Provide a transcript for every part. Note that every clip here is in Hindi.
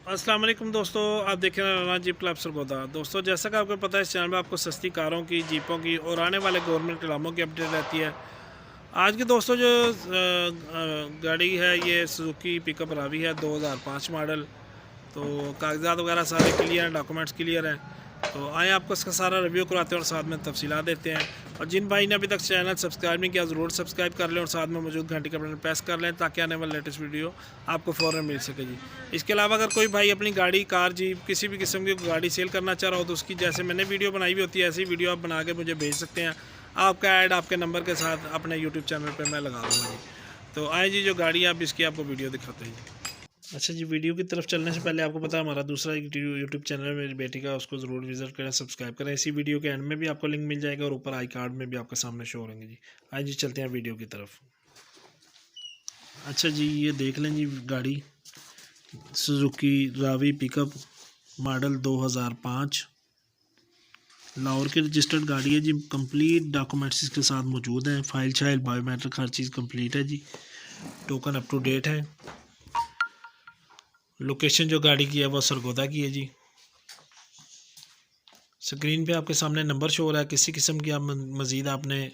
अस्सलाम वालेकुम दोस्तों, आप देख रहे हैं राना जीप क्लब सरगोदा। दोस्तों, जैसा कि आपको पता है, इस चैनल में आपको सस्ती कारों की, जीपों की और आने वाले गवर्नमेंट कलामों की अपडेट रहती है। आज के दोस्तों जो गाड़ी है, ये सुजुकी पिकअप रावी है 2005 मॉडल। तो कागजात वगैरह सारे क्लियर हैं, डॉक्यूमेंट्स क्लियर हैं। तो आए आपको इसका सारा रिव्यू कराते हैं और साथ में तफसीलात देते हैं। और जिन भाई ने अभी तक चैनल सब्सक्राइब नहीं किया, ज़रूर सब्सक्राइब कर लें और साथ में मौजूद घंटी का बटन प्रेस कर लें ताकि आने वाली लेटेस्ट वीडियो आपको फ़ौरन मिल सके जी। इसके अलावा अगर कोई भाई अपनी गाड़ी, कार, जीप किसी भी किस्म की गाड़ी सेल करना चाह रहा हो तो उसकी जैसे मैंने वीडियो बनाई हुई होती है ऐसी वीडियो आप बना के मुझे भेज सकते हैं। आपका ऐड आपके नंबर के साथ अपने यूट्यूब चैनल पर मैं लगा दूँगा जी। तो आए जी, जो गाड़ी आप इसकी आपको वीडियो दिखाते हैं जी। अच्छा जी, वीडियो की तरफ चलने से पहले आपको पता है हमारा दूसरा यूट्यूब चैनल है मेरी बेटी का, उसको ज़रूर विज़िट करें, सब्सक्राइब करें। इसी वीडियो के एंड में भी आपको लिंक मिल जाएगा और ऊपर आई कार्ड में भी आपके सामने शो होंगे जी। आइए जी, चलते हैं वीडियो की तरफ। अच्छा जी, ये देख लें जी गाड़ी, Suzuki Ravi pickup model 2005, Lahore की रजिस्टर्ड गाड़ी है जी। कंप्लीट डॉक्यूमेंट्स इसके साथ मौजूद हैं, फाइल शाइल बायोमेट्रिक हर चीज़ कंप्लीट है जी। टोकन अप टू डेट है। लोकेशन जो गाड़ी की है वो सरगोदा की है जी। स्क्रीन पे आपके सामने नंबर शो हो रहा है। किसी किस्म की आप मज़ीद आपने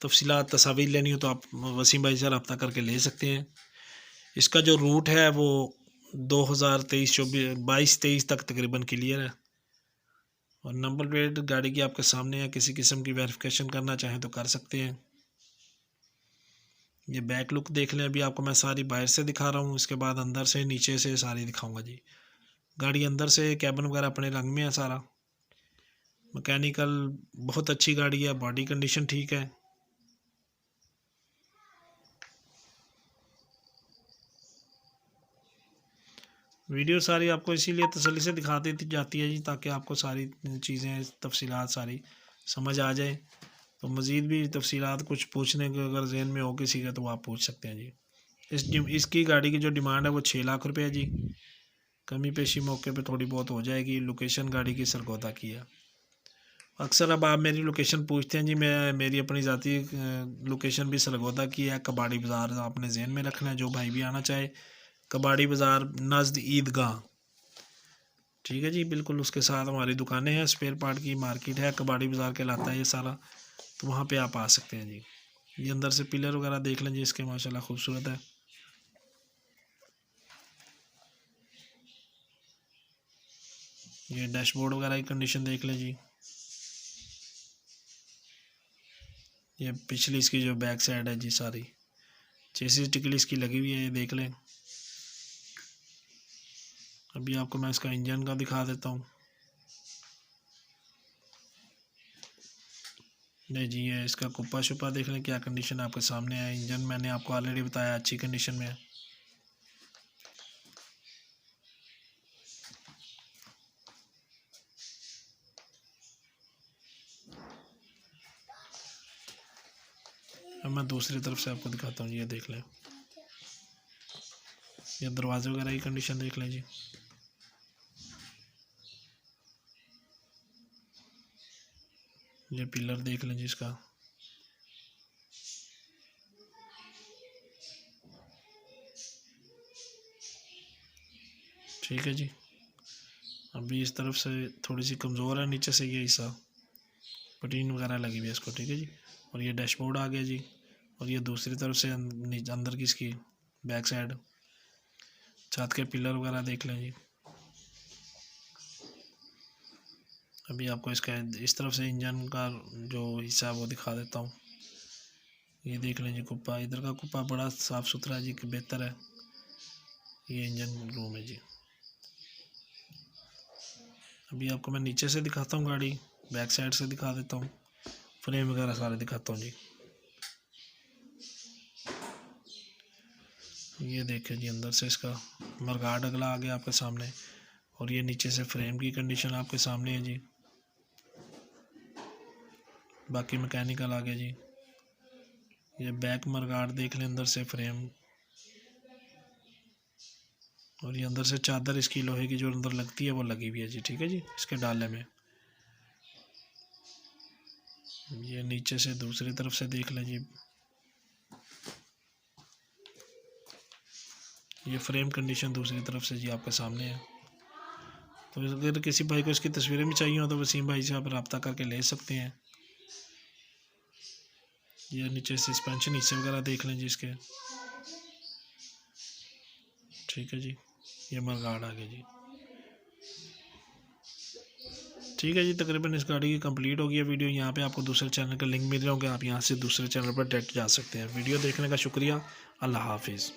तफसीलात तस्वीर लेनी हो तो आप वसीम भाई से रब्ता करके ले सकते हैं। इसका जो रूट है वो 2023-22 तक तकरीबन क्लियर है और नंबर प्लेट गाड़ी की आपके सामने है। किसी किस्म की वेरिफिकेशन करना चाहें तो कर सकते हैं। ये बैक लुक देख लें। अभी आपको मैं सारी बाहर से दिखा रहा हूँ, इसके बाद अंदर से नीचे से सारी दिखाऊंगा जी। गाड़ी अंदर से कैबिन वगैरह अपने रंग में है सारा। मैकेनिकल बहुत अच्छी गाड़ी है, बॉडी कंडीशन ठीक है। वीडियो सारी आपको इसीलिए तसल्ली से दिखा दी जाती है जी ताकि आपको सारी चीज़ें तफसीलात सारी समझ आ जाए। तो मज़ीद भी तफसीलात कुछ पूछने के अगर जहन में हो किसी का तो आप पूछ सकते हैं जी। इसकी गाड़ी की जो डिमांड है वो 6 लाख रुपये है जी। कमी पेशी मौके पे थोड़ी बहुत हो जाएगी। लोकेशन गाड़ी की सरगोदा की है। अक्सर अब आप मेरी लोकेशन पूछते हैं जी, मैं मेरी अपनी ज़ाती लोकेशन भी सरगोदा की है। कबाड़ी बाज़ार आपने जहन में रखना है, जो भाई भी आना चाहे। कबाड़ी बाज़ार नज़द ईदगाह, ठीक है जी, बिल्कुल उसके साथ हमारी दुकानें हैं। स्पेयर पार्ट की मार्केट है, कबाड़ी बाज़ार कहलाता है ये सारा। तो वहाँ पे आप आ सकते हैं जी। ये अंदर से पिलर वगैरह देख लें जी इसके, माशाल्लाह खूबसूरत है। ये डैशबोर्ड वगैरह की कंडीशन देख लें जी। ये पिछली इसकी जो बैक साइड है जी, सारी चेसिस टिकली इसकी लगी हुई है, ये देख लें। अभी आपको मैं इसका इंजन का दिखा देता हूँ। नहीं जी, ये इसका कुप्पा शुप्पा देख लें क्या कंडीशन आपके सामने है। इंजन मैंने आपको ऑलरेडी बताया अच्छी कंडीशन में है। अब मैं दूसरी तरफ से आपको दिखाता हूँ जी, ये देख लें। ये दरवाजे वगैरह की कंडीशन देख लें जी। ये पिलर देख लें जी इसका। ठीक है जी। अभी इस तरफ से थोड़ी सी कमज़ोर है, नीचे से ये हिस्सा पटीन वगैरह लगी हुई है इसको, ठीक है जी। और ये डैशबोर्ड आ गया जी। और ये दूसरी तरफ से अंदर की इसकी बैक साइड छत के पिलर वगैरह देख लें जी। अभी आपको इसका इस तरफ से इंजन का जो हिस्सा है वो दिखा देता हूँ। ये देख लें जी कुप्पा, इधर का कुप्पा बड़ा साफ़ सुथरा जी, बेहतर है। ये इंजन रूम है जी। अभी आपको मैं नीचे से दिखाता हूँ गाड़ी, बैक साइड से दिखा देता हूँ, फ्रेम वगैरह सारे दिखाता हूँ जी। ये देखें जी, अंदर से इसका मरगार्ड अगला आ गया आपके सामने। और ये नीचे से फ्रेम की कंडीशन आपके सामने है जी। बाकी मैकेनिकल आ गया जी। ये बैक मरगार्ड देख लें, अंदर से फ्रेम। और ये अंदर से चादर इसकी लोहे की जो अंदर लगती है वो लगी हुई है जी, ठीक है जी, इसके डाले में। ये नीचे से दूसरी तरफ से देख लें जी। ये फ्रेम कंडीशन दूसरी तरफ से जी आपके सामने है। तो अगर किसी भाई को इसकी तस्वीरें भी चाहिए हो तो वसीम भाई से आप रब्ता करके ले सकते हैं। ये नीचे सस्पेंशन हिस्से वगैरह देख लें जी इसके। ठीक है जी, ये मरगाड़ आ गया जी। ठीक है जी, तकरीबन इस गाड़ी की कंप्लीट हो गई है वीडियो। यहाँ पे आपको दूसरे चैनल का लिंक मिल रहा होगा, आप यहाँ से दूसरे चैनल पर डायरेक्ट जा सकते हैं। वीडियो देखने का शुक्रिया। अल्लाह हाफिज़।